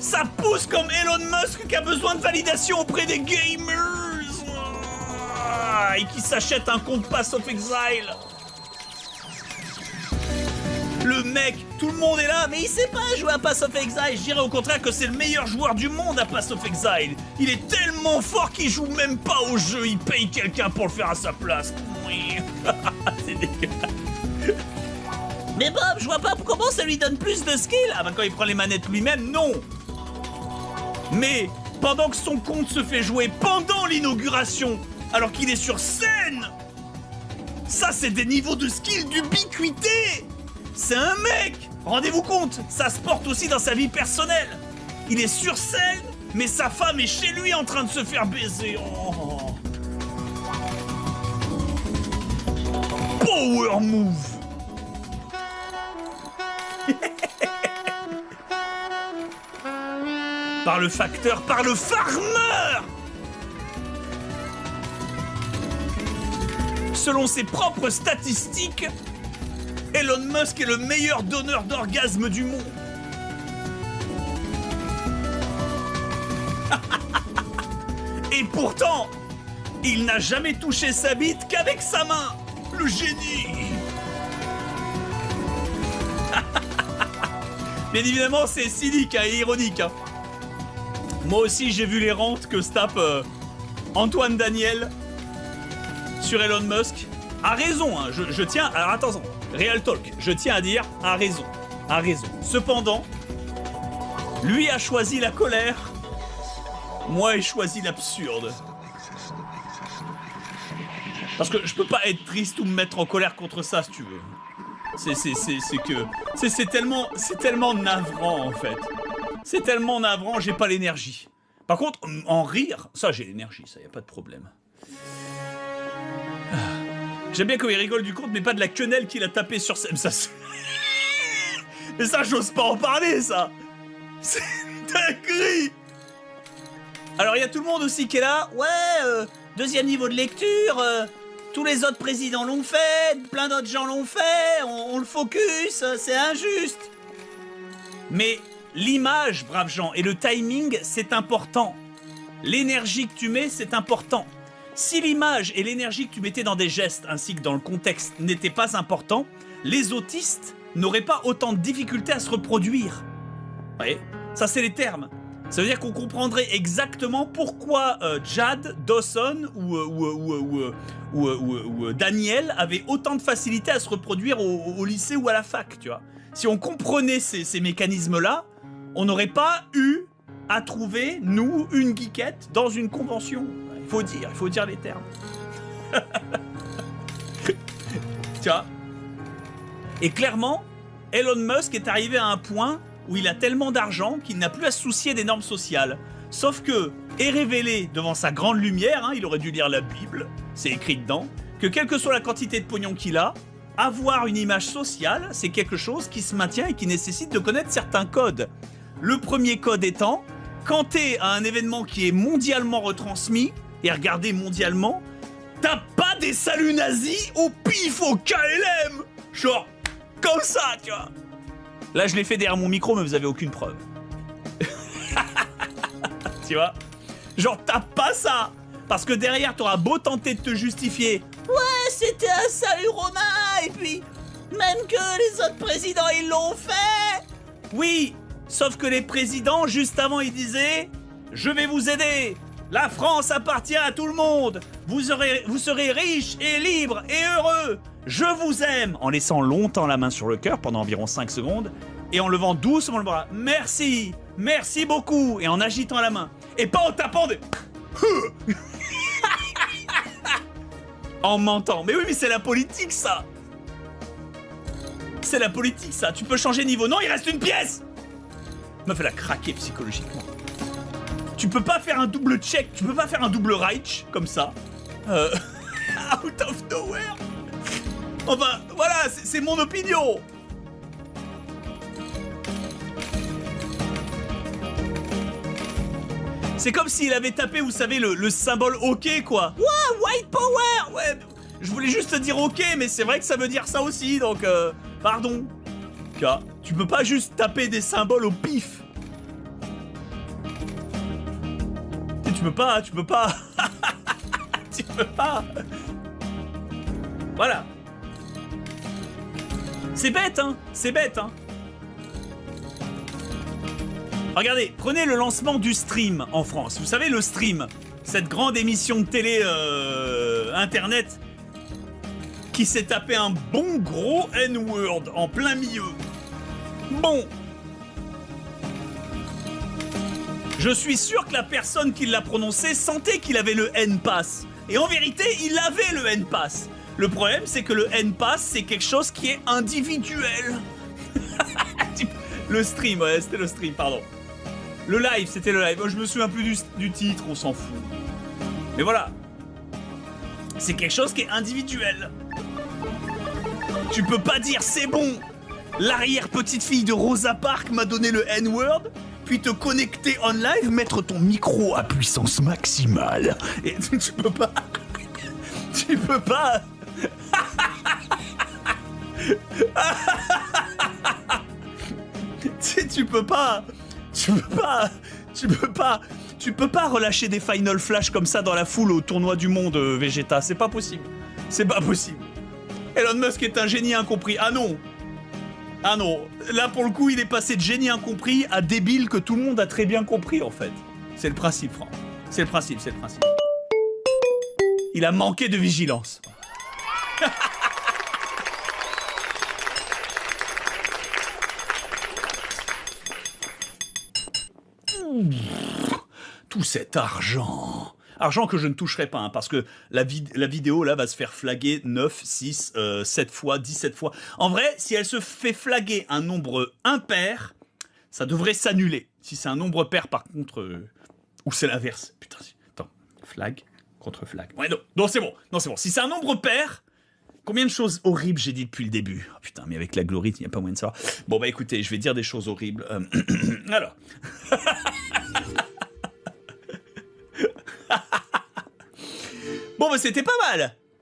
Ça pousse comme Elon Musk qui a besoin de validation auprès des gamers et qui s'achète un compte Pass of Exile. Le mec, tout le monde est là, mais il sait pas jouer à Pass of Exile. Je dirais au contraire que c'est le meilleur joueur du monde à Pass of Exile. Il est tellement fort qu'il joue même pas au jeu, il paye quelqu'un pour le faire à sa place. Oui. C'est dégueulasse. Mais Bob, je vois pas comment ça lui donne plus de skill. Ah bah quand il prend les manettes lui-même, non. Mais pendant que son compte se fait jouer pendant l'inauguration, alors qu'il est sur scène, ça c'est des niveaux de skill d'ubiquité. C'est un mec. Rendez-vous compte, ça se porte aussi dans sa vie personnelle. Il est sur scène, mais sa femme est chez lui en train de se faire baiser. Oh. Power move. Par le facteur, par le farmer. Selon ses propres statistiques, Elon Musk est le meilleur donneur d'orgasme du monde. Et pourtant, il n'a jamais touché sa bite qu'avec sa main. Le génie. Bien évidemment, c'est cynique et ironique. Hein. Moi aussi, j'ai vu les rentes que se tape Antoine Daniel sur Elon Musk. A raison, hein, je tiens... Alors attention, Real Talk, je tiens à dire, a raison. A raison. Cependant, lui a choisi la colère, moi j'ai choisi l'absurde. Parce que je peux pas être triste ou me mettre en colère contre ça, si tu veux. C'est tellement navrant, en fait. C'est tellement navrant, j'ai pas l'énergie. Par contre, en rire, ça j'ai l'énergie, ça y a pas de problème. J'aime bien quand il rigole du compte, mais pas de la quenelle qu'il a tapé sur scène. Ça, mais ça, j'ose pas en parler, ça. C'est dinguerie. Alors, il y a tout le monde aussi qui est là. Ouais, deuxième niveau de lecture. Tous les autres présidents l'ont fait. Plein d'autres gens l'ont fait. On le focus. C'est injuste. Mais l'image, braves gens, et le timing, c'est important. L'énergie que tu mets, c'est important. Si l'image et l'énergie que tu mettais dans des gestes ainsi que dans le contexte n'étaient pas importants, les autistes n'auraient pas autant de difficultés à se reproduire. Vous voyez ? Ça, c'est les termes. Ça veut dire qu'on comprendrait exactement pourquoi Jad, Dawson ou Daniel avaient autant de facilité à se reproduire au lycée ou à la fac, tu vois. Si on comprenait ces mécanismes-là, on n'aurait pas eu à trouver, nous, une geekette dans une convention. Il faut dire les termes. Tu vois. Et clairement, Elon Musk est arrivé à un point où il a tellement d'argent qu'il n'a plus à se soucier des normes sociales. Sauf que est révélé devant sa grande lumière, hein, il aurait dû lire la Bible, c'est écrit dedans, que quelle que soit la quantité de pognon qu'il a, avoir une image sociale, c'est quelque chose qui se maintient et qui nécessite de connaître certains codes. Le premier code étant, quand t'es à un événement qui est mondialement retransmis, et regardé mondialement, t'as pas des saluts nazis au pif, au KLM. Genre, comme ça, tu vois. Là, je l'ai fait derrière mon micro, mais vous avez aucune preuve. Tu vois. Genre, t'as pas ça. Parce que derrière, t'auras beau tenter de te justifier. Ouais, c'était un salut romain, et puis, même que les autres présidents, ils l'ont fait. Oui, sauf que les présidents, juste avant, ils disaient « Je vais vous aider ». La France appartient à tout le monde. Vous serez riches et libres et heureux. Je vous aime. En laissant longtemps la main sur le cœur pendant environ 5 secondes et en levant doucement le bras. Merci. Merci beaucoup. Et en agitant la main. Et pas en tapant des... En mentant. Mais oui, mais c'est la politique, ça. C'est la politique, ça. Tu peux changer de niveau. Non, il reste une pièce. Meuf, elle a craqué psychologiquement. Tu peux pas faire un double check, tu peux pas faire un double Reich comme ça. Out of nowhere. Enfin, voilà, c'est mon opinion. C'est comme s'il avait tapé, vous savez, le symbole OK, quoi. Ouais, white power. Ouais, je voulais juste te dire OK, mais c'est vrai que ça veut dire ça aussi, donc pardon. Tu peux pas juste taper des symboles au pif. tu peux pas, tu peux pas. Tu peux pas. Voilà. C'est bête, hein. C'est bête, hein. Regardez, prenez le lancement du stream en France. Vous savez, le stream, cette grande émission de télé internet qui s'est tapé un bon gros N-word en plein milieu. Bon. Je suis sûr que la personne qui l'a prononcé sentait qu'il avait le N-pass. Et en vérité, il avait le N-pass. Le problème, c'est que le N-pass, c'est quelque chose qui est individuel. Le stream, ouais, c'était le stream, pardon. Le live, c'était le live. Je me souviens plus du titre, on s'en fout. Mais voilà. C'est quelque chose qui est individuel. Tu peux pas dire, c'est bon, l'arrière-petite-fille de Rosa Parks m'a donné le N-word, puis te connecter en live, mettre ton micro à puissance maximale. Et tu peux pas... Tu peux pas... Tu peux pas... Tu peux pas relâcher des Final Flash comme ça dans la foule au tournoi du monde, Vegeta. C'est pas possible. C'est pas possible. Elon Musk est un génie incompris. Ah non. Ah non. Là, pour le coup, il est passé de génie incompris à débile que tout le monde a très bien compris, en fait. C'est le principe, Franck. C'est le principe, c'est le principe. Il a manqué de vigilance. Tout cet argent. Argent que je ne toucherai pas, hein, parce que la vidéo là va se faire flaguer 9, 6, 7 fois, 17 fois. En vrai, si elle se fait flaguer un nombre impair, ça devrait s'annuler. Si c'est un nombre pair, par contre... ou c'est l'inverse. Putain, attends. Flag contre flag. Ouais, non, non c'est bon. Non, c'est bon. Si c'est un nombre pair... Combien de choses horribles j'ai dit depuis le début? Oh, putain, mais avec l'algorithme, il n'y a pas moyen de savoir. Bon, bah écoutez, je vais dire des choses horribles. Alors... Bon, bah c'était pas mal.